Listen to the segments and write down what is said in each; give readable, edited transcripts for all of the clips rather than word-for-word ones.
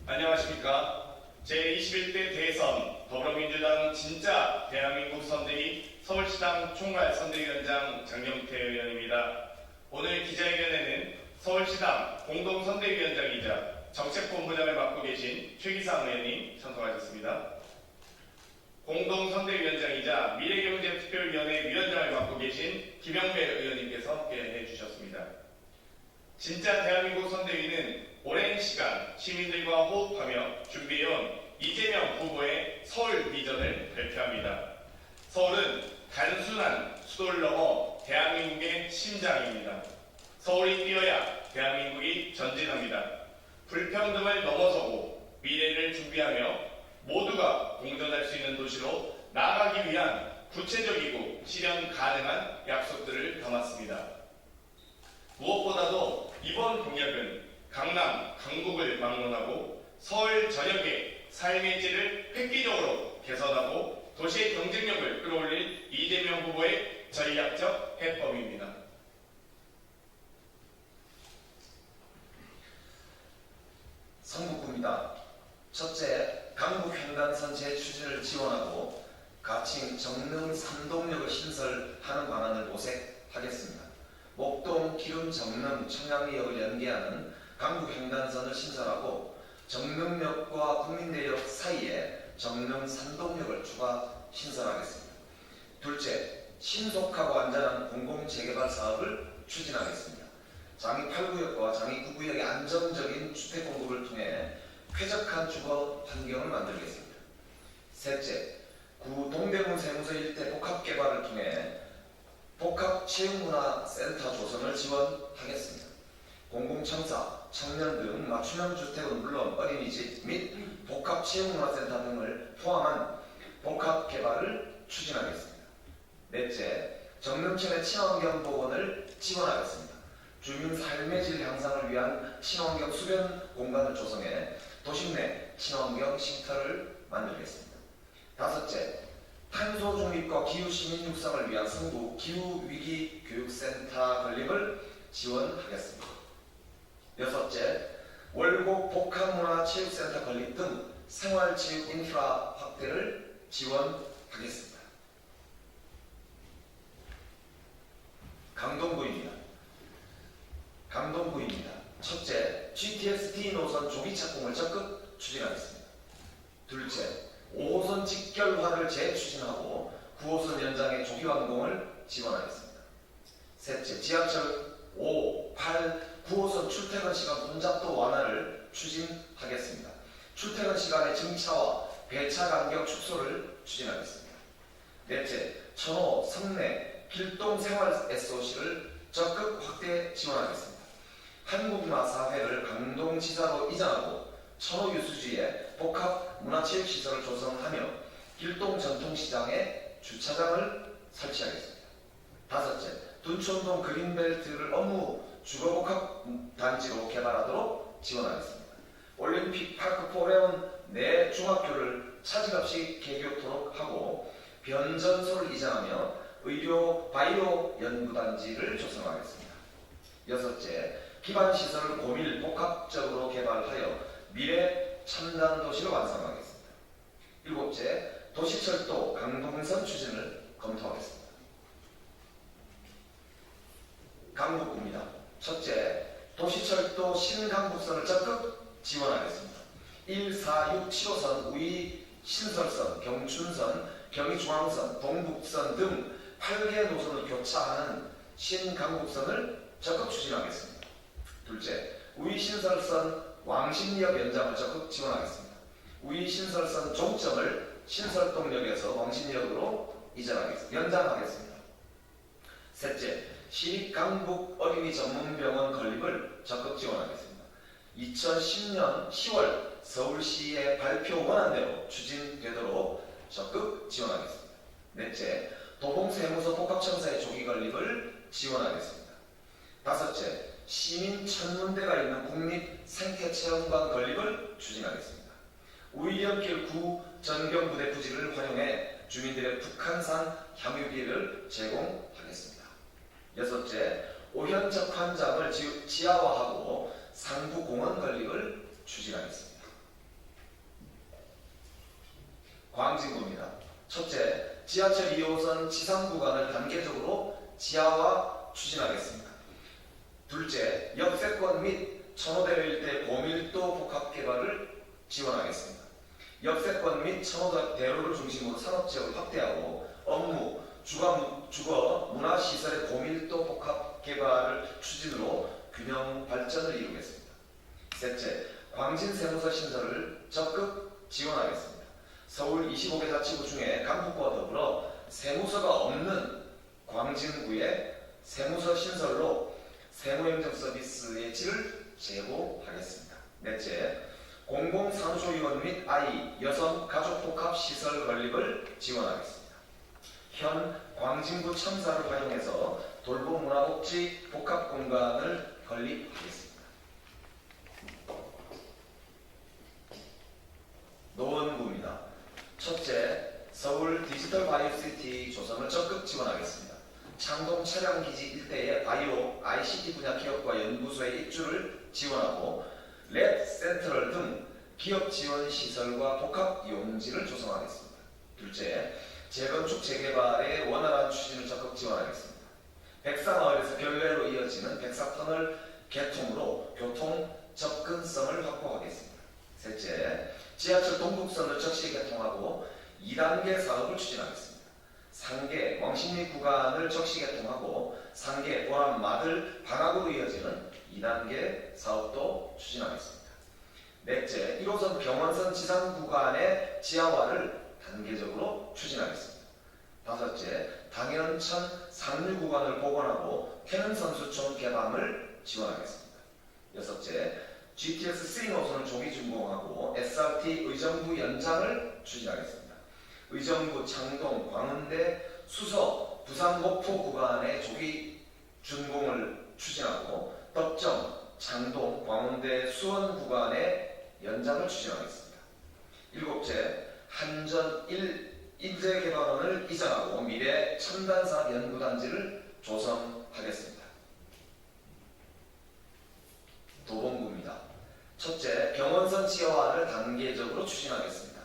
안녕하십니까. 제21대 대선 더불어민주당 진짜 대한민국 선대위 서울시당 총괄 선대위원장 장경태 의원입니다. 오늘 기자회견에는 서울시당 공동선대위원장이자 정책본부장을 맡고 계신 최기상 의원님 참석하셨습니다. 공동선대위원장이자 미래경제특별위원회 위원장을 맡고 계신 김영배 의원님께서 함께해 주셨습니다. 진짜 대한민국 선대위는 오랜 시간 시민들과 호흡하며 준비해온 이재명 후보의 서울 비전을 발표합니다. 서울은 단순한 수도를 넘어 대한민국의 심장입니다. 서울이 뛰어야 대한민국이 전진합니다. 불평등을 넘어서고 미래를 준비하며 모두가 공존할 수 있는 도시로 나아가기 위한 구체적이고 실현 가능한 약속들을 담았습니다. 무엇보다도 이번 공약은 강남, 강북을 막론하고 서울 전역의 삶의 질을 획기적으로 개선하고 도시의 경쟁력을 끌어올릴 이재명 후보의 전략적 해법입니다. 성북구입니다. 첫째, 강북횡단선 재추진을 지원하고 가칭 정릉 삼동역을 신설하는 방안을 모색하겠습니다. 목동, 기름, 정릉, 청량리역을 연계하는 강북횡단선을 신설하고 정릉역과 국민대역 사이에 정릉 삼동역을 추가 신설하겠습니다. 둘째, 신속하고 안전한 공공재개발 사업을 추진하겠습니다. 장이 8구역과 장이 9구역의 안정적인 주택 공급을 통해 쾌적한 주거 환경을 만들겠습니다. 셋째, 구 동대문 세무서 일대 복합개발을 통해 복합체육문화센터 조성을 지원하겠습니다. 공공청사, 청년 등 맞춤형 주택은 물론 어린이집 및 복합체육문화센터 등을 포함한 복합개발을 추진하겠습니다. 넷째, 정릉천의 친환경 복원을 지원하겠습니다. 주민 삶의 질 향상을 위한 친환경 수변 공간을 조성해 도심 내 친환경 쉼터를 만들겠습니다. 다섯째, 탄소 중립과 기후 시민 육성을 위한 성북 기후위기 교육센터 건립을 지원하겠습니다. 여섯째, 월곡 복합문화체육센터 건립 등 생활체육 인프라 확대를 지원하겠습니다. 강동구입니다. 첫째, GTX-D 노선 조기 착공을 적극 추진하겠습니다. 둘째, 5호선 직결화를 재추진하고 9호선 연장의 조기 완공을 지원하겠습니다. 셋째, 지하철 5, 8, 9호선 출퇴근 시간 혼잡도 완화를 추진하겠습니다. 출퇴근 시간의 증차와 배차 간격 축소를 추진하겠습니다. 넷째, 천호, 성내, 필동 생활 SOC를 적극 확대 지원하겠습니다. 한국문화사회를 강동지사로 이전하고 천호 유수지에 복합 문화체육시설을 조성하며 길동 전통시장에 주차장을 설치하겠습니다. 다섯째, 둔촌동 그린벨트를 업무 주거복합 단지로 개발하도록 지원하겠습니다. 올림픽 파크 포레온 내 중학교를 차질 없이 개교토록 하고 변전소를 이전하며 의료 바이오 연구단지를 조성하겠습니다. 여섯째, 기반시설을 고밀 복합적으로 개발하여 미래 첨단 도시를 완성하겠습니다. 일곱째, 도시철도 강동선 추진을 검토하겠습니다. 강북구입니다. 첫째, 도시철도 신강북선을 적극 지원하겠습니다. 1, 4, 6, 7호선, 우이 신설선, 경춘선, 경의중앙선, 동북선 등 8개 노선을 교차하는 신강북선을 적극 추진하겠습니다. 둘째, 우이신설선 왕십리역 연장을 적극 지원하겠습니다. 우이신설선 종점을 신설동역에서 왕십리역으로 연장하겠습니다. 셋째, 시립강북 어린이 전문병원 건립을 적극 지원하겠습니다. 2010년 10월 서울시의 발표 원안대로 추진되도록 적극 지원하겠습니다. 넷째, 도봉세무서 복합청사의 조기 건립을 지원하겠습니다. 다섯째, 시민천문대가 있는 국립생태체험관 건립을 추진하겠습니다. 우이연길 구 전경부대 부지를 활용해 주민들의 북한산 향유기를 제공하겠습니다. 여섯째, 오현적 환장을 지하화하고 상부공원 건립을 추진하겠습니다. 광진구입니다. 첫째, 지하철 2호선 지상 구간을 단계적으로 지하화 추진하겠습니다. 둘째, 역세권 및 천호대로 일대 고밀도 복합 개발을 지원하겠습니다. 역세권 및 천호대로를 중심으로 산업지역을 확대하고 업무, 주거, 문화시설의 고밀도 복합 개발을 추진으로 균형 발전을 이루겠습니다. 셋째, 광진 세무서 신설을 적극 지원하겠습니다. 서울 25개 자치구 중에 강북구와 더불어 세무서가 없는 광진구의 세무서 신설로 세무행정 서비스의 질을 제고하겠습니다. 넷째, 공공산후조리원 및 아이, 여성, 가족 복합 시설 건립을 지원하겠습니다. 현 광진구 첨사를 활용해서 돌봄 문화복지 복합 공간을 건립하겠습니다. 노원구입니다. 첫째, 서울 디지털 바이오시티 조성을 적극 지원하겠습니다. 창동 차량기지 일대의 바이오, ICT 분야 기업과 연구소의 입주를 지원하고 랩 센트럴 등 기업 지원 시설과 복합 용지를 조성하겠습니다. 둘째, 재건축 재개발의 원활한 추진을 적극 지원하겠습니다. 백사마을에서 결례로 이어지는 백사터널 개통으로 교통 접근성을 확보하겠습니다. 셋째, 지하철 동북선을 적시 개통하고 2단계 사업을 추진하겠습니다. 상계 왕십리 구간을 적시 개통하고 상계 보람 마들 방학으로 이어지는 2단계 사업도 추진하겠습니다. 넷째, 1호선 병원선 지상 구간의 지하화를 단계적으로 추진하겠습니다. 다섯째, 당연천 상류 구간을 복원하고 태릉선수촌 개방을 지원하겠습니다. 여섯째, GTX C 노선을 조기 준공하고 SRT 의정부 연장을 추진하겠습니다. 의정부, 창동, 광운대, 수서, 부산 목포 구간의 조기 준공을 추진하고 덕정, 창동, 광운대, 수원 구간의 연장을 추진하겠습니다. 일곱째, 한전 1인재개발원을 이전하고 미래 첨단산업 연구단지를 조성하겠습니다. 도봉구입니다. 첫째, 병원선 지하화를 단계적으로 추진하겠습니다.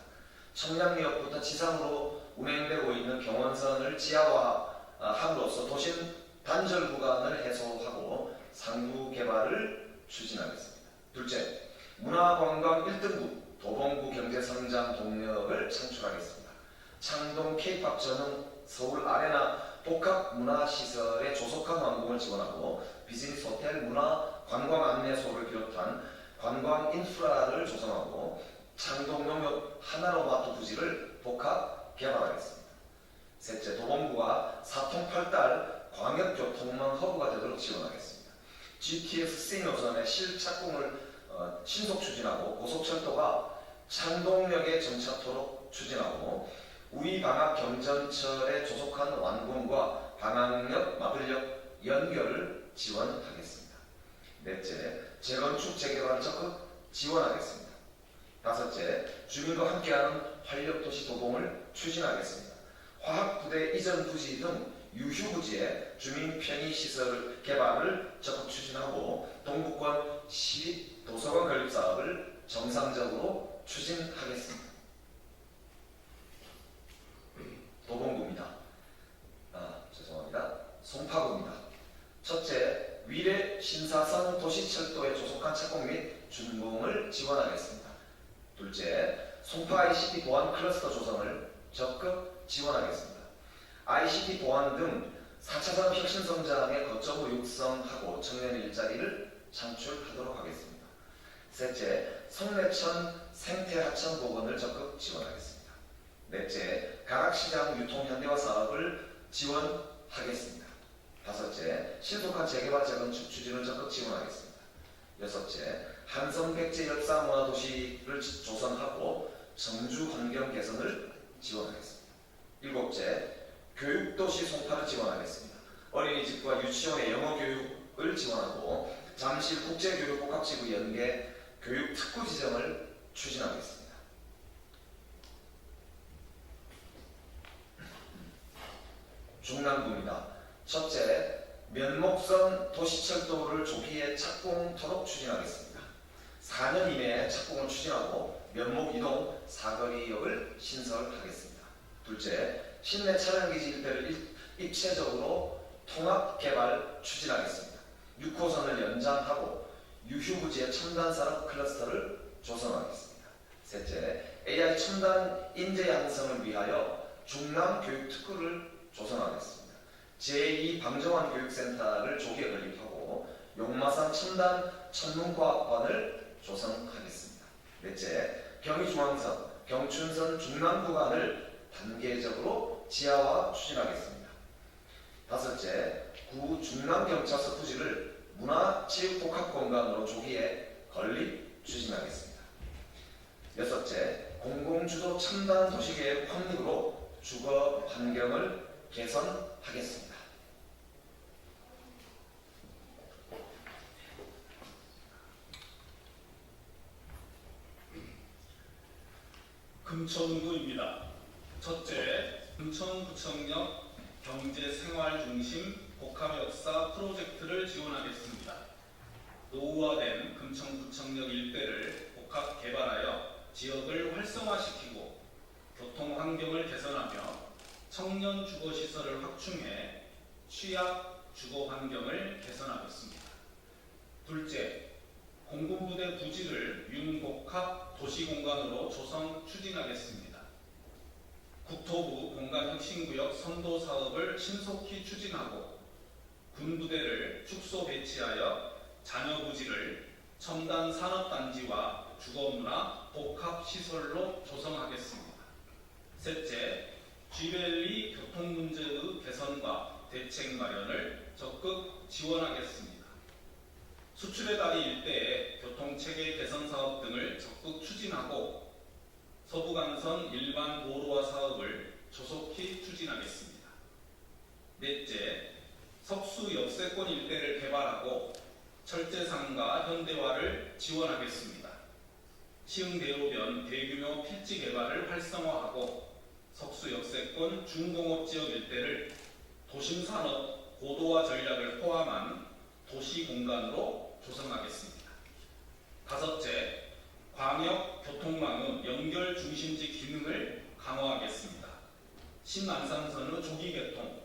청량리역부터 지상으로 운행되고 있는 병원선을 지하화함으로써 도심 단절 구간을 해소하고 상부 개발을 추진하겠습니다. 둘째, 문화관광 1등국 도봉구 경제성장 동력을 창출하겠습니다. 창동 K-팝 전용 서울 아레나 복합 문화시설의 조속한 완공을 지원하고 비즈니스 호텔 문화 관광 안내소를 비롯한 관광 인프라를 조성하고 창동 농협 하나로마트 부지를 복합 개발하겠습니다. 셋째, 도봉구가 사통팔달 광역교통망 허브가 되도록 지원하겠습니다. GTX C 노선의 실착공을 신속 추진하고 고속철도가 창동역에 정차토록 추진하고 우이방학 경전철의 조속한 완공과 방학역, 마들역 연결을 지원하겠습니다. 넷째, 재건축 재개발을 적극 지원하겠습니다. 다섯째, 주민과 함께하는 활력도시 도봉을 추진하겠습니다. 화학부대 이전 부지 등 유휴부지의 주민 편의시설 개발을 적극 추진하고 동북권 시 도서관 건립 사업을 정상적으로 추진하겠습니다. 도봉구입니다. 송파구입니다. 첫째, 위례 신사선 도시철도의 조속한 착공 및 준공을 지원하겠습니다. 둘째, 송파 ICT 보안 클러스터 조성을 적극 지원하겠습니다. ICT 보안 등 4차 산업 혁신 성장의 거점으로 육성하고 청년 일자리를 창출하도록 하겠습니다. 셋째, 성내천 생태하천 복원을 적극 지원하겠습니다. 넷째, 가락시장 유통 현대화 사업을 지원하겠습니다. 다섯째, 신속한 재개발 재건축 추진을 적극 지원하겠습니다. 여섯째, 한성백제 역사문화도시를 조성하고 정주 환경 개선을 지원하겠습니다. 일곱째, 교육도시 송파를 지원하겠습니다. 어린이집과 유치원의 영어 교육을 지원하고 잠실 국제교육복합지구 연계 교육특구 지정을 추진하겠습니다. 중남구입니다. 첫째, 면목선 도시철도를 조기에 착공토록 추진하겠습니다. 4년 이내에 착공을 추진하고 면목 이동 사거리역을 신설하겠습니다. 둘째, 신내 차량기지 일대를 입체적으로 통합 개발 추진하겠습니다. 6호선을 연장하고 유휴부지의 첨단 산업 클러스터를 조성하겠습니다. 셋째, AI 첨단 인재 양성을 위하여 중남 교육 특구를 조성하겠습니다. 제2방정환 교육센터를 조기에 건립하고 용마산 첨단 천문과학관을 조성하겠습니다. 넷째, 경의중앙선, 경춘선 중남 구간을 단계적으로 지하화 추진하겠습니다. 다섯째, 구 중남경찰서 부지를 문화체육복합공간으로 조기에 건립 추진하겠습니다. 여섯째, 공공주도 첨단 도시계획 확립으로 주거 환경을 개선하겠습니다. 금천구입니다. 첫째, 금천구청역 경제생활중심 복합역사 프로젝트를 지원하겠습니다. 노후화된 금천구청역 일대를 복합 개발하여 지역을 활성화시키고 교통환경을 개선하며 청년 주거시설을 확충해 취약 주거환경을 개선하겠습니다. 둘째, 공군부대 부지를 윤복합 도시공간으로 조성 추진하겠습니다. 국토부 공간혁신구역 선도 사업을 신속히 추진하고 군부대를 축소 배치하여 잔여부지를 첨단 산업단지와 주거문화 복합시설로 조성하겠습니다. 셋째, G밸리 교통문제의 개선과 대책 마련을 적극 지원하겠습니다. 수출의 다리 일대의 교통체계 개선 사업 등을 적극 추진하고 서부간선 일반 도로화 사업을 조속히 추진하겠습니다. 넷째, 석수 역세권 일대를 개발하고 철제상가 현대화를 지원하겠습니다. 시흥대로변 대규모 필지 개발을 활성화하고 석수 역세권 중공업지역 일대를 도심산업 고도화 전략을 포함한 도시공간으로 조성하겠습니다. 다섯째, 광역교통망의 연결 중심지 기능을 강화하겠습니다. 신안산선의 조기 개통,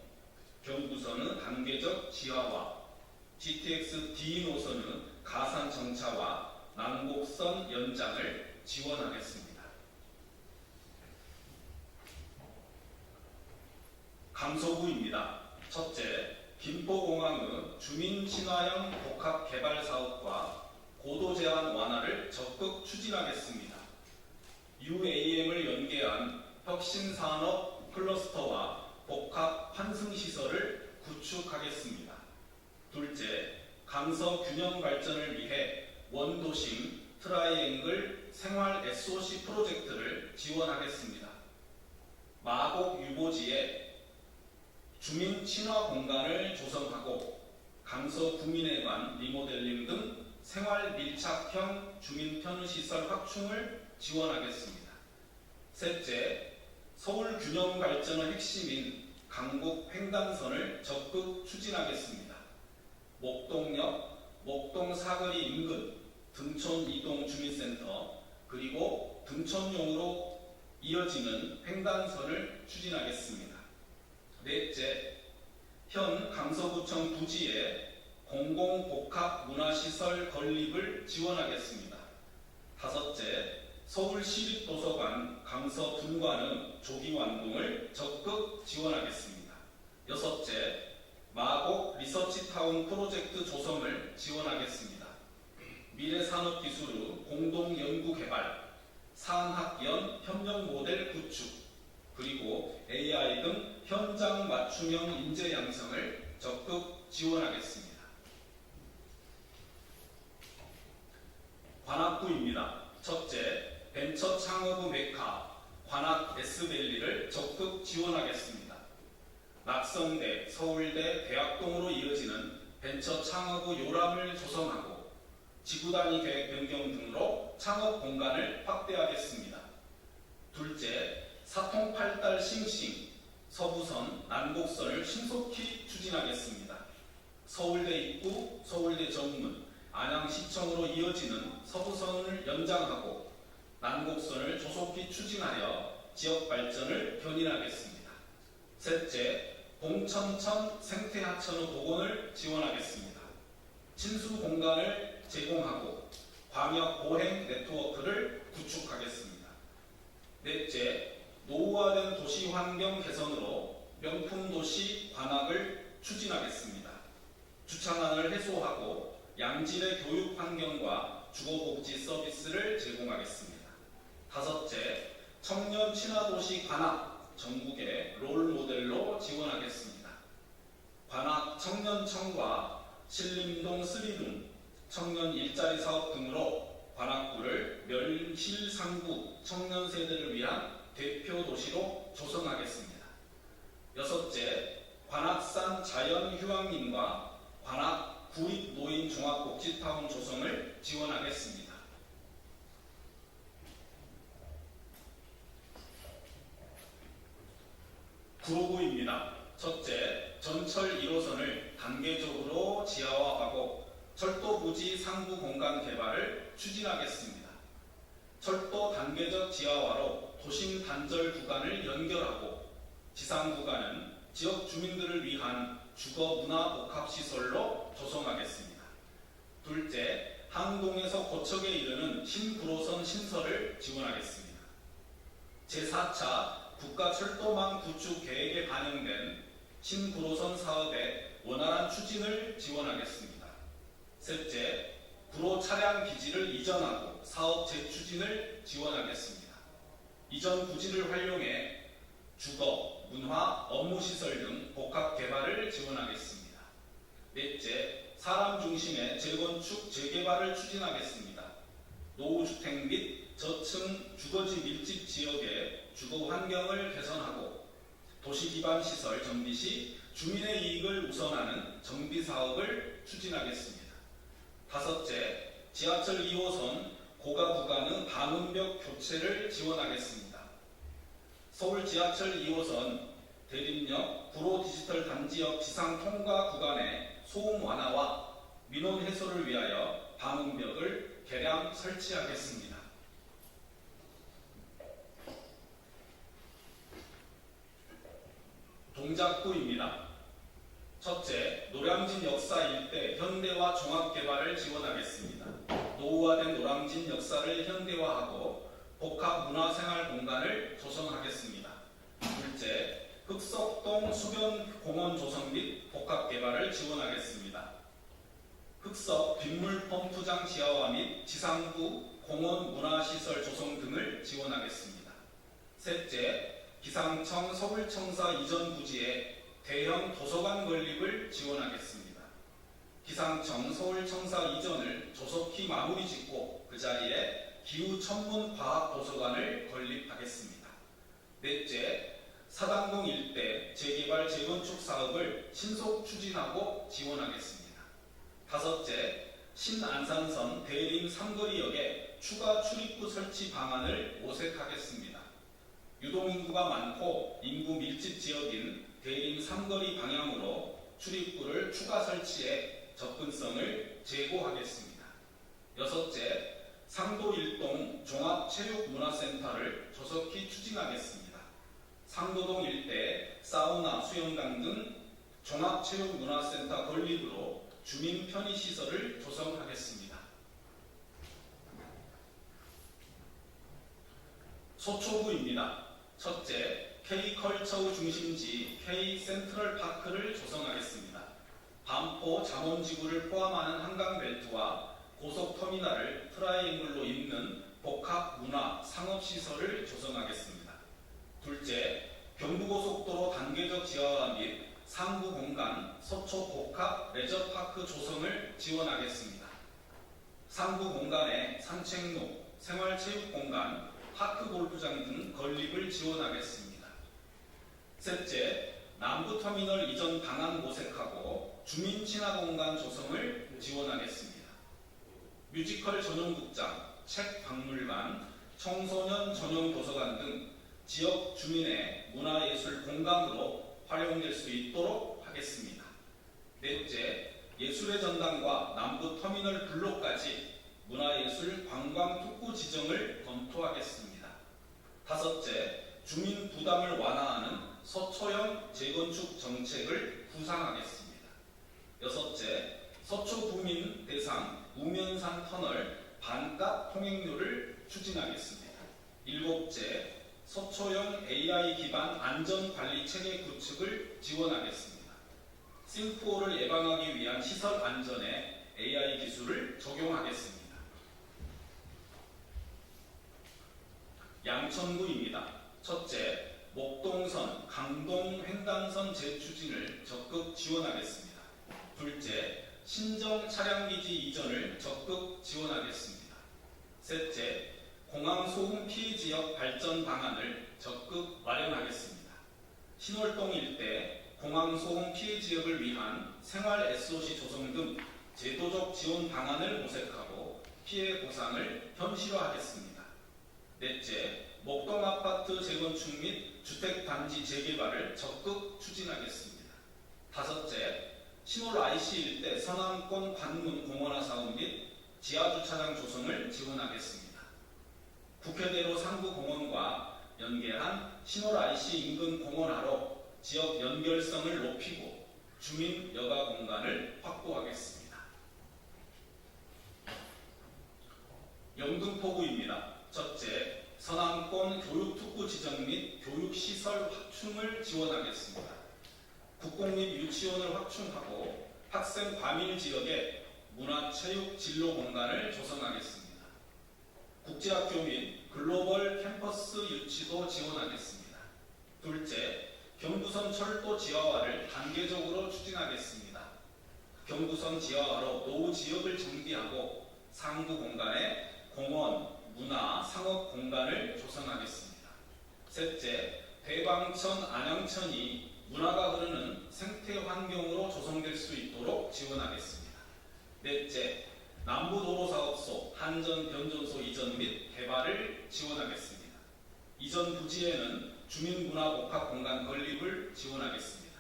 경부선의 단계적 지하화, GTX D 노선의 가산 정차와 난곡선 연장을 지원하겠습니다. 강서구입니다. 첫째, 김포공항의 주민 친화형 복합 개발 사업과 고도 제한 완화를 적극 추진하겠습니다. UAM을 연계한 혁신 산업 클러스터와 복합 환승 시설을 구축하겠습니다. 둘째, 강서 균형 발전을 위해 원도심 트라이앵글 생활 SOC 프로젝트를 지원하겠습니다. 마곡 유보지에 주민 친화 공간을 조성하고 강서 구민회관 리모델링 등 생활 밀착형 주민 편의시설 확충을 지원하겠습니다. 셋째, 서울 균형 발전의 핵심인 강북 횡단선을 적극 추진하겠습니다. 목동역, 목동 사거리 인근 등촌 이동 주민센터 그리고 등촌용으로 이어지는 횡단선을 추진하겠습니다. 넷째, 현 강서구청 부지에 공공복합문화시설 건립을 지원하겠습니다. 다섯째, 서울시립도서관 강서분관의 조기 완공을 적극 지원하겠습니다. 여섯째, 마곡 리서치타운 프로젝트 조성을 지원하겠습니다. 미래산업기술의 공동연구개발, 산학연 협력 모델 구축, 그리고 AI 등 현장 맞춤형 인재 양성을 적극 지원하겠습니다. 관악구입니다. 첫째, 벤처 창업의 메카 관악 S밸리를 적극 지원하겠습니다. 낙성대, 서울대, 대학동으로 이어지는 벤처 창업의 요람을 조성하고 지구단위 계획 변경 등으로 창업 공간을 확대하겠습니다. 둘째, 사통팔달 싱싱, 서부선, 난곡선을 신속히 추진하겠습니다. 서울대 입구, 서울대 정문, 안양시청으로 이어지는 서부선을 연장하고 난곡선을 조속히 추진하여 지역 발전을 견인하겠습니다. 셋째, 봉천천 생태하천의 복원을 지원하겠습니다. 친수 공간을 제공하고 광역 보행 네트워크를 구축하겠습니다. 넷째, 노후화된 도시 환경 개선으로 명품 도시 관악을 추진하겠습니다. 주차난을 해소하고 양질의 교육 환경과 주거복지 서비스를 제공하겠습니다. 다섯째, 청년 친화도시 관악 전국의 롤모델로 지원하겠습니다. 관악 청년청과 신림동 3룸, 청년 일자리 사업 등으로 관악구를 멸실상구 청년 세대를 위한 대표 도시로 조성하겠습니다. 여섯째, 관악산 자연휴양림과 관악 구립노인 종합복지타운 조성을 지원하겠습니다. 구호구입니다. 첫째, 전철 1호선을 단계적으로 지하화하고 철도 부지 상부 공간 개발을 추진하겠습니다. 철도 단계적 지하화로 도심 단절 구간을 연결하고 지상 구간은 지역 주민들을 위한 주거 문화 복합 시설로 조성하겠습니다. 둘째, 항동에서 고척에 이르는 신구로선 신설을 지원하겠습니다. 제4차 국가철도망 구축 계획에 반영된 신구로선 사업의 원활한 추진을 지원하겠습니다. 셋째, 구로 차량 기지를 이전하고 사업 재추진을 지원하겠습니다. 이전 부지를 활용해 주거, 문화, 업무시설 등 복합 개발을 지원하겠습니다. 넷째, 사람 중심의 재건축, 재개발을 추진하겠습니다. 노후주택 및 저층 주거지 밀집 지역의 주거 환경을 개선하고 도시 기반 시설 정비 시 주민의 이익을 우선하는 정비 사업을 추진하겠습니다. 다섯째, 지하철 2호선 고가 구간의 방음벽 교체를 지원하겠습니다. 서울 지하철 2호선 대림역 구로 디지털 단지역 지상 통과 구간의 소음 완화와 민원 해소를 위하여 방음벽을 개량 설치하겠습니다. 동작구입니다. 첫째, 노량진 역사 일대 현대화 종합개발을 지원하겠습니다. 노후화된 노량진 역사를 현대화하고 복합 문화생활 공간을 조성하겠습니다. 둘째, 흑석동 수변 공원 조성 및 복합 개발을 지원하겠습니다. 흑석 빗물 펌프장 지하화 및 지상부 공원 문화시설 조성 등을 지원하겠습니다. 셋째, 기상청 서울청사 이전 부지에 대형 도서관 건립을 지원하겠습니다. 기상청 서울청사 이전을 조속히 마무리 짓고 그 자리에 기후천문과학도서관을 건립하겠습니다. 넷째, 사당동 일대 재개발 재건축 사업을 신속 추진하고 지원하겠습니다. 다섯째, 신안산선 대림 삼거리역에 추가 출입구 설치 방안을 모색하겠습니다. 유동인구가 많고 인구 밀집 지역인 대림 삼거리 방향으로 출입구를 추가 설치해 접근성을 제고하겠습니다. 여섯째, 상도 일동 종합체육문화센터를 조속히 추진하겠습니다. 상도동 일대 사우나, 수영장 등 종합체육문화센터 건립으로 주민 편의시설을 조성하겠습니다. 소초구입니다. 첫째, K컬처 중심지 K센트럴파크를 조성하겠습니다. 반포 잠원지구를 포함하는 한강벨트와 고속터미널을 트라이앵글로 잇는 복합 문화 상업시설을 조성하겠습니다. 둘째, 경부고속도로 단계적 지하화 및 상부 공간 서초 복합 레저파크 조성을 지원하겠습니다. 상부 공간에 산책로, 생활체육공간, 파크골프장 등 건립을 지원하겠습니다. 셋째, 남부터미널 이전 방안 모색하고 주민 친화 공간 조성을 지원하겠습니다. 뮤지컬 전용 극장, 책 박물관, 청소년 전용 도서관 등 지역 주민의 문화예술 공간으로 활용될 수 있도록 하겠습니다. 넷째, 예술의 전당과 남부터미널 블록까지 문화예술 관광 특구 지정을 검토하겠습니다. 다섯째, 주민 부담을 완화하는 서초형 재건축 정책을 구상하겠습니다. 여섯째, 서초 구민 대상 우면산 터널 반값 통행료를 추진하겠습니다. 일곱째, 서초형 AI 기반 안전관리 체계 구축을 지원하겠습니다. 싱크홀을 예방하기 위한 시설 안전에 AI 기술을 적용하겠습니다. 양천구입니다. 첫째, 목동선, 강동 횡단선 재추진을 적극 지원하겠습니다. 둘째, 신정 차량기지 이전을 적극 지원하겠습니다. 셋째, 공항 소음 피해 지역 발전 방안을 적극 마련하겠습니다. 신월동 일대 공항 소음 피해 지역을 위한 생활 SOC 조성 등 제도적 지원 방안을 모색하고 피해 보상을 현실화하겠습니다. 넷째, 목동 아파트 재건축 및 주택단지 재개발을 적극 추진하겠습니다. 다섯째, 신월 IC 일대 서남권 관문 공원화 사업 및 지하주차장 조성을 지원하겠습니다. 국회대로 상부공원과 연계한 신월 IC 인근 공원화로 지역 연결성을 높이고 주민 여가 공간을 확보하겠습니다. 영등포구입니다. 첫째, 서남권 교육특구 지정 및 교육시설 확충을 지원하겠습니다. 국공 및 유치원을 확충하고 학생 과밀 지역에 문화체육 진로 공간을 조성하겠습니다. 국제학교 및 글로벌 캠퍼스 유치도 지원하겠습니다. 둘째, 경부선 철도 지하화를 단계적으로 추진하겠습니다. 경부선 지하화로 노후 지역을 정비하고 상부 공간에 공원, 문화, 상업 공간을 조성하겠습니다. 셋째, 대방천, 안양천이 문화가 흐르는 생태 환경으로 조성될 수 있도록 지원하겠습니다. 넷째, 남부도로사업소 한전변전소 이전 및 개발을 지원하겠습니다. 이전 부지에는 주민문화복합공간 건립을 지원하겠습니다.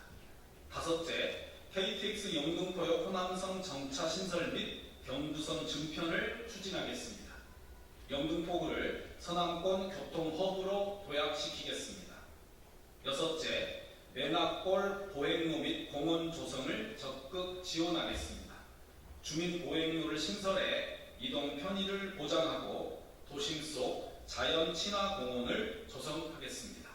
다섯째, KTX 영등포역 호남선 정차 신설 및 경부선 증편을 추진하겠습니다. 영등포구를 서남권 교통허브로 도약시키겠습니다. 여섯째, 내낙골 보행로 및 공원 조성을 적극 지원하겠습니다. 주민 보행로를 신설해 이동 편의를 보장하고 도심 속 자연 친화 공원을 조성하겠습니다.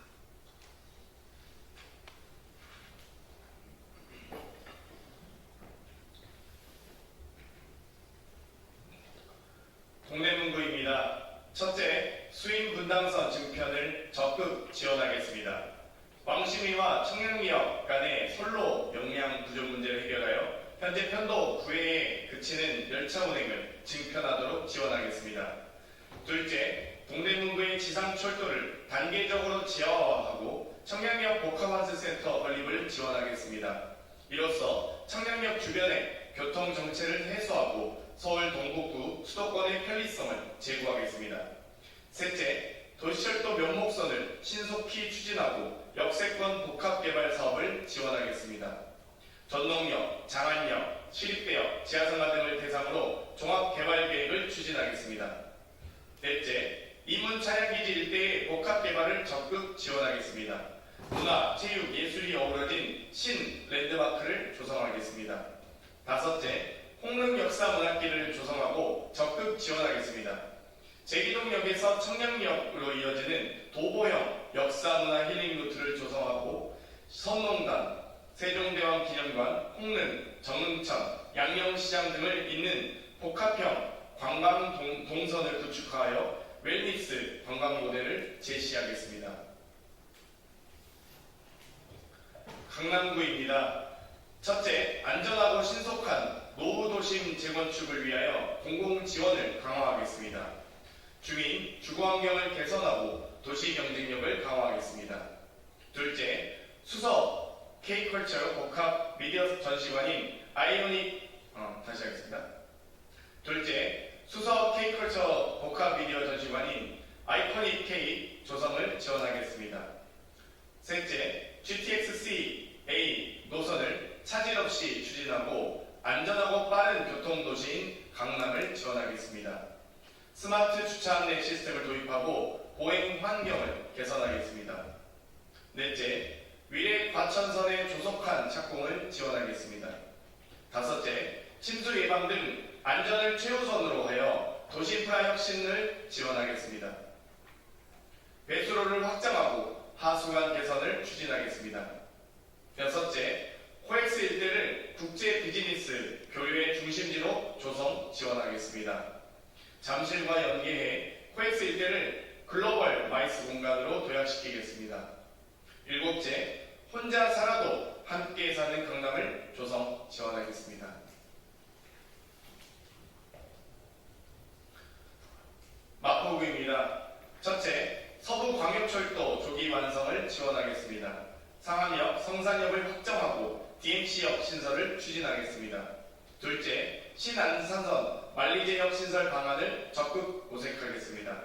동대문구입니다. 첫째, 수인 분당선 증편을 적극 지원하겠습니다. 왕십리와 청량리역 간의 선로 용량 부족 문제를 해결하여 현재 편도 9회에 그치는 열차 운행을 증편하도록 지원하겠습니다. 둘째, 동대문구의 지상철도를 단계적으로 지하화하고 청량리역 복합환승센터 건립을 지원하겠습니다. 이로써 청량리역 주변의 교통정체를 해소하고 서울 동북부 수도권의 편리성을 제고하겠습니다. 셋째, 도시철도 면목선을 신속히 추진하고 역세권 복합개발 사업을 지원하겠습니다. 전농역, 장안역, 시립대역, 지하상가 등을 대상으로 종합개발계획을 추진하겠습니다. 넷째, 이문 차량기지 일대의 복합개발을 적극 지원하겠습니다. 문화, 체육, 예술이 어우러진 신랜드마크를 조성하겠습니다. 다섯째, 홍릉 역사문화길을 조성하고 적극 지원하겠습니다. 제기동역에서 청량역으로 이어지는 도보형 역사문화 힐링 루트를 조성하고 선농단, 세종대왕 기념관, 홍릉, 정릉천, 양령시장 등을 잇는 복합형 관광 동선을 구축하여 웰니스 관광 모델을 제시하겠습니다. 강남구입니다. 첫째, 안전하고 신속한 노후도심 재건축을 위하여 공공지원을 강화하겠습니다. 주민, 주거환경을 개선하고 도시 경쟁력을 강화하겠습니다. 둘째, 수서 K컬처 복합 미디어 전시관인 다시 하겠습니다. 둘째, 수서 K컬처 복합 미디어 전시관인 아이코닉 K 조성을 지원하겠습니다. 셋째, GTX-C A 노선을 차질 없이 추진하고 안전하고 빠른 교통도시인 강남을 지원하겠습니다. 스마트 주차 안내 시스템을 도입하고 보행 환경을 개선하겠습니다. 넷째, 위례 과천선의 조속한 착공을 지원하겠습니다. 다섯째, 침수 예방 등 안전을 최우선으로 하여 도시인프라 혁신을 지원하겠습니다. 배수로를 확장하고 하수관 개선을 추진하겠습니다. 여섯째, 코엑스 일대를 국제 비즈니스 교류의 중심지로 조성 지원하겠습니다. 잠실과 연계해 코엑스 일대를 글로벌 마이스 공간으로 도약시키겠습니다. 일곱째, 혼자 살아도 함께 사는 강남을 조성 지원하겠습니다. 마포구입니다. 첫째, 서부광역철도 조기 완성을 지원하겠습니다. 상암역, 성산역을 확정하고 DMC역 신설을 추진하겠습니다. 둘째, 신안산선 만리제역 신설 방안을 적극 모색하겠습니다.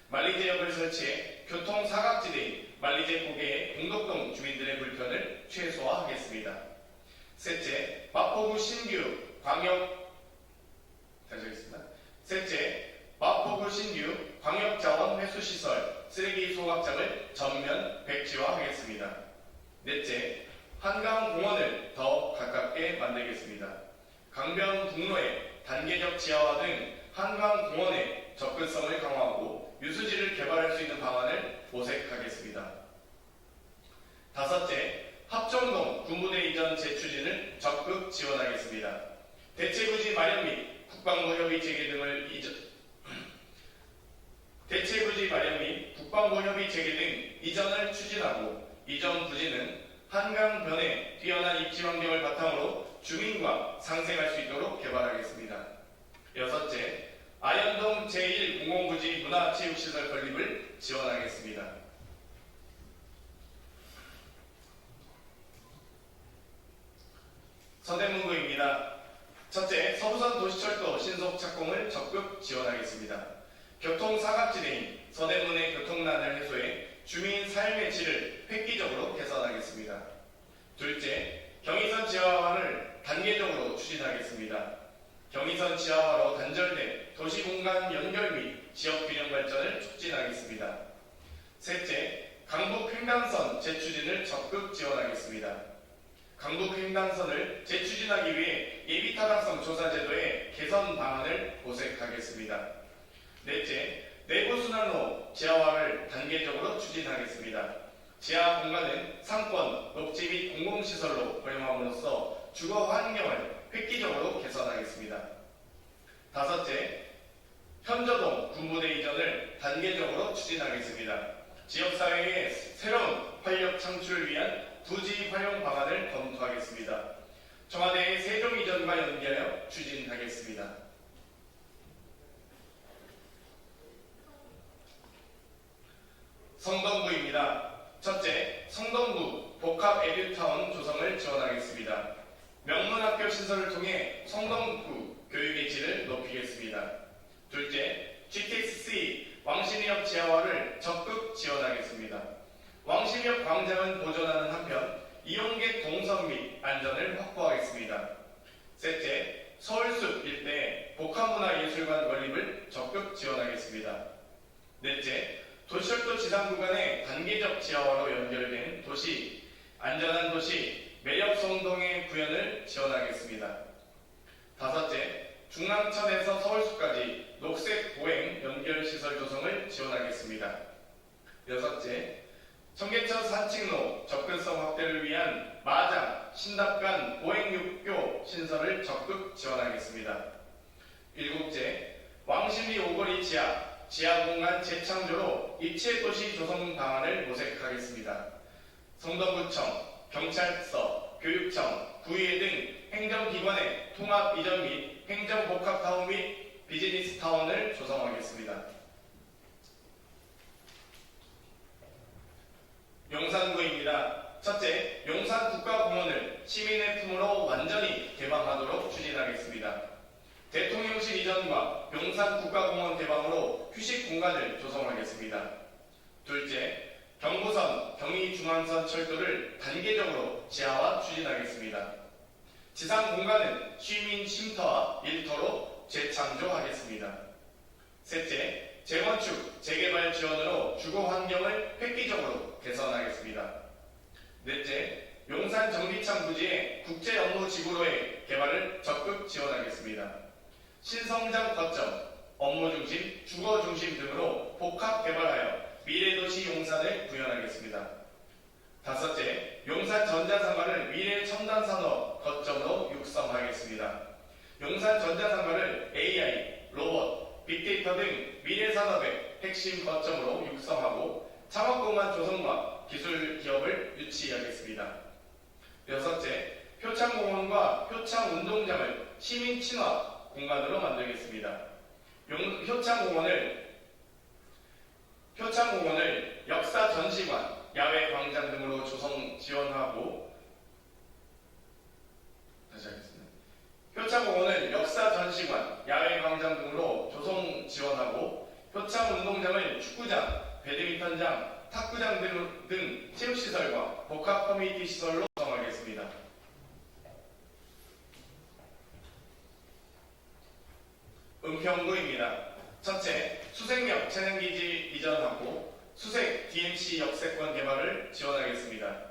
만리제역을 설치해 교통 사각지대인 만리제 고개의 공덕동 주민들의 불편을 최소화하겠습니다. 셋째, 마포구 신규 광역자원 회수시설 쓰레기 소각장을 전면 백지화하겠습니다. 넷째, 한강공원을 더 가깝게 만들겠습니다. 강변북로의 단계적 지하화 등 한강공원의 접근성을 강화하고 유수지를 개발할 수 있는 방안을 모색하겠습니다. 다섯째, 합정동 군부대 이전 재추진을 적극 지원하겠습니다. 대체부지 마련 및 국방부 협의 재개 등을 이전을 추진하고 이전 부지는 한강변의 뛰어난 입지 환경을 바탕으로 주민과 상생할 수 있도록 개발하겠습니다. 여섯째, 아현동 제1공공부지 문화체육시설 건립을 지원하겠습니다. 서대문구입니다. 첫째, 서부선 도시철도 신속 착공을 적극 지원하겠습니다. 교통 사각지대인 서대문의 교통난을 해소해 주민 삶의 질을 획기적으로 개선하겠습니다. 둘째, 경의선 지하화를 단계적으로 추진하겠습니다. 경의선 지하화로 단절된 도시공간 연결 및 지역균형 발전을 촉진하겠습니다. 셋째, 강북횡단선 재추진을 적극 지원하겠습니다. 강북횡단선을 재추진하기 위해 예비타당성 조사제도의 개선 방안을 모색하겠습니다. 넷째, 내부순환로 지하화를 단계적으로 추진하겠습니다. 지하 공간은 상권, 녹지 및 공공시설로 활용함으로써 주거 환경을 획기적으로 개선하겠습니다. 다섯째, 현저동 군부대 이전을 단계적으로 추진하겠습니다. 지역사회의 새로운 활력 창출을 위한 부지 활용 방안을 검토하겠습니다. 청와대의 세종 이전과 연계하여 추진하겠습니다. 성동구입니다. 첫째, 성동구 복합 에듀타운 조성을 지원하겠습니다. 명문학교 신설을 통해 성동구 교육의 질을 높이겠습니다. 둘째, GTX-C 왕십리역 지하화를 적극 지원하겠습니다. 왕십리역 광장은 보존하는 한편 이용객 동선 및 안전을 확보하겠습니다. 셋째, 서울숲 일대 복합문화예술관 건립을 적극 지원하겠습니다. 넷째, 도시철도 지상 구간의 단계적 지하화로 연결된 도시, 안전한 도시, 매력성동의 구현을 지원하겠습니다. 다섯째, 중랑천에서 서울숲까지 녹색 보행 연결시설 조성을 지원하겠습니다. 여섯째, 청계천 산책로 접근성 확대를 위한 마장, 신답간 보행육교 신설을 적극 지원하겠습니다. 일곱째, 왕십리 오거리 지하공간 재창조로 입체도시 조성 방안을 모색하겠습니다. 성동구청, 경찰서, 교육청, 구의회 등 행정기관의 통합 이전 및 행정복합타운 및 비즈니스타운을 조성하겠습니다. 용산구입니다. 첫째, 용산국가공원을 시민의 품으로 완전히 개방하도록 추진하겠습니다. 대통령실 이전과 용산국가공원 개방으로 휴식 공간을 조성하겠습니다. 둘째, 경부선, 경의중앙선 철도를 단계적으로 지하화 추진하겠습니다. 지상 공간은 시민 쉼터와 일터로 재창조하겠습니다. 셋째, 재건축, 재개발 지원으로 주거 환경을 획기적으로 개선하겠습니다. 넷째, 용산 정비창 부지의 국제 업무 지구로의 개발을 적극 지원하겠습니다. 신성장 거점, 업무 중심, 주거 중심 등으로 복합 개발하여 미래도시 용산을 구현하겠습니다. 다섯째, 용산 전자상가를 미래 첨단 산업 거점으로 육성하겠습니다. 용산 전자상가를 AI, 로봇, 빅데이터 등 미래 산업의 핵심 거점으로 육성하고 창업공간 조성과 기술 기업을 유치하겠습니다. 여섯째, 효창공원과 효창운동장을 시민 친화 공간으로 만들겠습니다. 효창공원을 역사 전시관, 야외 광장 등으로 조성 지원하고 효창공원을 역사 전시관, 야외 광장 등으로 조성 지원하고 효창운동장을 축구장, 배드민턴장, 탁구장 등 체육시설과 복합 커뮤니티 시설로 구성하겠습니다. 은평구입니다. 첫째, 수색역 체능기지 이전하고 수색 DMC 역세권 개발을 지원하겠습니다.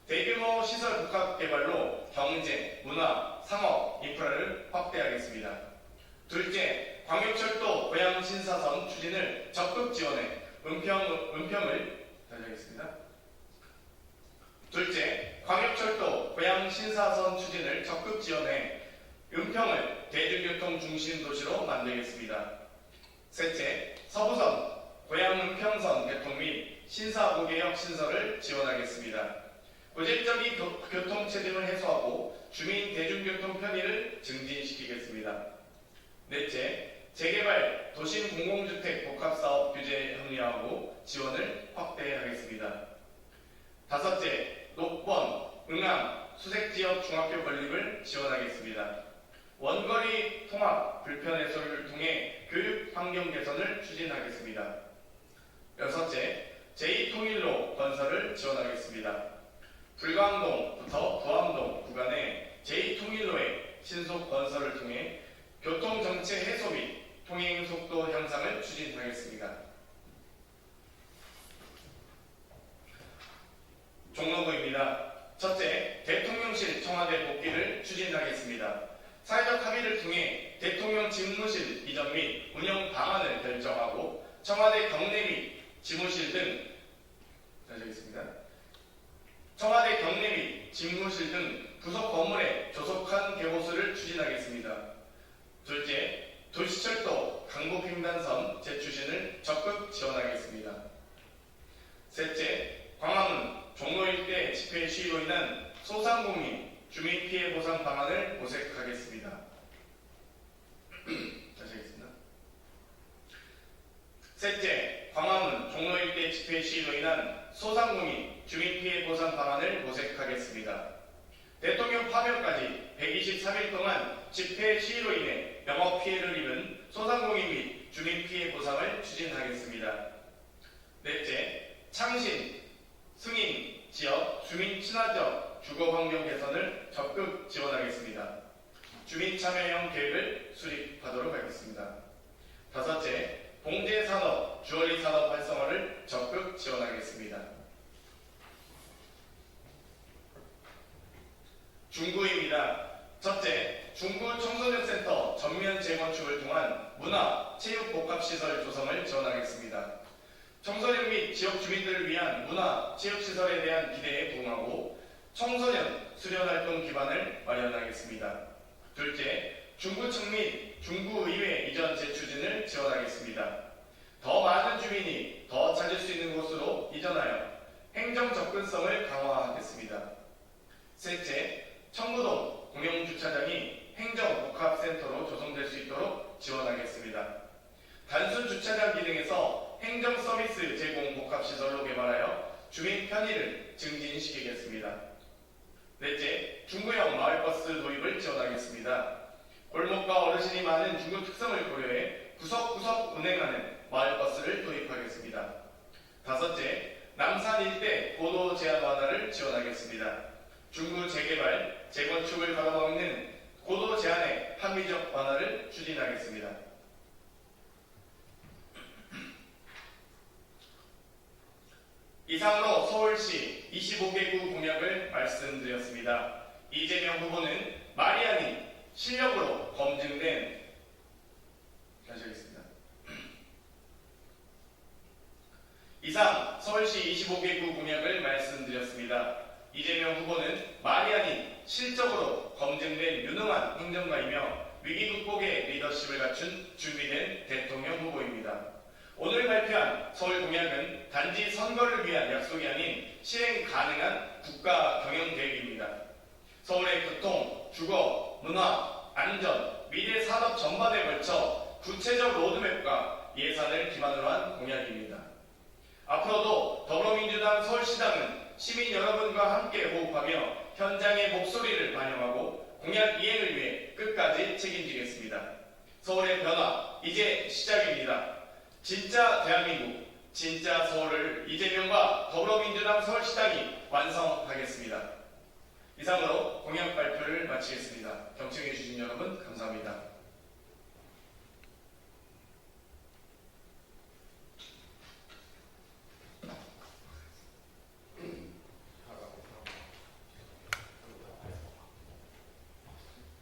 대규모 시설 복합 개발로 경제, 문화, 상업, 인프라를 확대하겠습니다. 둘째, 광역철도 고양 신사선 추진을 적극 지원해 둘째, 광역철도 고양 신사선 추진을 적극 지원해 은평을 대중교통 중심 도시로 만들겠습니다. 셋째, 서부선 고양 은평선 개통 및 신사고개역 신설을 지원하겠습니다. 고질적인 교통체증을 해소하고 주민 대중교통 편의를 증진시키겠습니다. 넷째, 재개발 도심 공공주택 복합사업 규제 합리화하고 지원을 확대하겠습니다. 다섯째, 녹번, 응암, 수색지역 중학교 건립을 지원하겠습니다. 원거리 통합, 불편 해소를 통해 교육 환경 개선을 추진하겠습니다. 여섯째, 제2통일로 건설을 지원하겠습니다. 불광동부터 부암동 구간의 제2통일로의 신속 건설을 통해 교통정체 해소 및 통행속도 향상을 추진하겠습니다. 종로구입니다. 첫째, 대통령실 청와대 복귀를 추진하겠습니다. 사회적 합의를 통해 대통령 집무실 이전 및 운영 방안을 결정하고 청와대 경내 및 집무실 등 부속 건물의 조속한 개보수를 추진하겠습니다. 둘째, 도시철도 강북횡단선 재추진을 적극 지원하겠습니다. 셋째, 광화문 종로 일대 집회 시위로 인한 소상공인 주민 피해 보상 방안을 모색하겠습니다. 셋째, 광화문 종로 일대 집회 시위로 인한 소상공인 주민 피해 보상 방안을 모색하겠습니다. 대통령 파면까지 123일 동안 집회 시위로 인해 영업 피해를 입은 소상공인 및 주민 피해 보상을 추진하겠습니다. 넷째, 창신, 승인, 지역, 주민 친화적 주거 환경 개선을 적극 지원하겠습니다. 주민 참여형 계획을 수립하도록 하겠습니다. 다섯째, 봉제 산업, 주얼리 산업 활성화를 적극 지원하겠습니다. 중구입니다. 첫째, 중구 청소년센터 전면 재건축을 통한 문화, 체육 복합시설 조성을 지원하겠습니다. 청소년 및 지역 주민들을 위한 문화, 체육시설에 대한 기대에 부응하고 청소년 수련활동 기반을 마련하겠습니다. 둘째, 중구청 및 중구의회 이전 재추진을 지원하겠습니다. 더 많은 주민이 더 찾을 수 있는 곳으로 이전하여 행정 접근성을 강화하겠습니다. 셋째, 청구동 공영주차장이 행정복합센터로 조성될 수 있도록 지원하겠습니다. 단순 주차장 기능에서 행정 서비스 제공 복합시설로 개발하여 주민 편의를 증진시키겠습니다. 넷째, 중구형 마을버스 도입을 지원하겠습니다. 골목과 어르신이 많은 중구 특성을 고려해 구석구석 운행하는 마을버스를 도입하겠습니다. 다섯째, 남산 일대 고도 제한 완화를 지원하겠습니다. 중구 재개발, 재건축을 가로막는 고도 제한의 합리적 완화를 추진하겠습니다. 이상으로 서울시 25개구 공약을 말씀드렸습니다. 이재명 후보는 말이 아닌 실력으로 검증된 이상 서울시 25개구 공약을 말씀드렸습니다. 이재명 후보는 말이 아닌 실적으로 검증된 유능한 행정가이며 위기 극복의 리더십을 갖춘 준비된 대통령 후보입니다. 오늘 발표한 서울 공약은 단지 선거를 위한 약속이 아닌 실행 가능한 국가 경영 계획입니다. 서울의 교통, 주거, 문화, 안전, 미래 산업 전반에 걸쳐 구체적 로드맵과 예산을 기반으로 한 공약입니다. 앞으로도 더불어민주당 서울시당은 시민 여러분과 함께 호흡하며 현장의 목소리를 반영하고 공약 이행을 위해 끝까지 책임지겠습니다. 서울의 변화, 이제 시작입니다. 진짜 대한민국, 진짜 서울을 이재명과 더불어민주당 서울시당이 완성하겠습니다. 이상으로 공약 발표를 마치겠습니다. 경청해주신 여러분 감사합니다.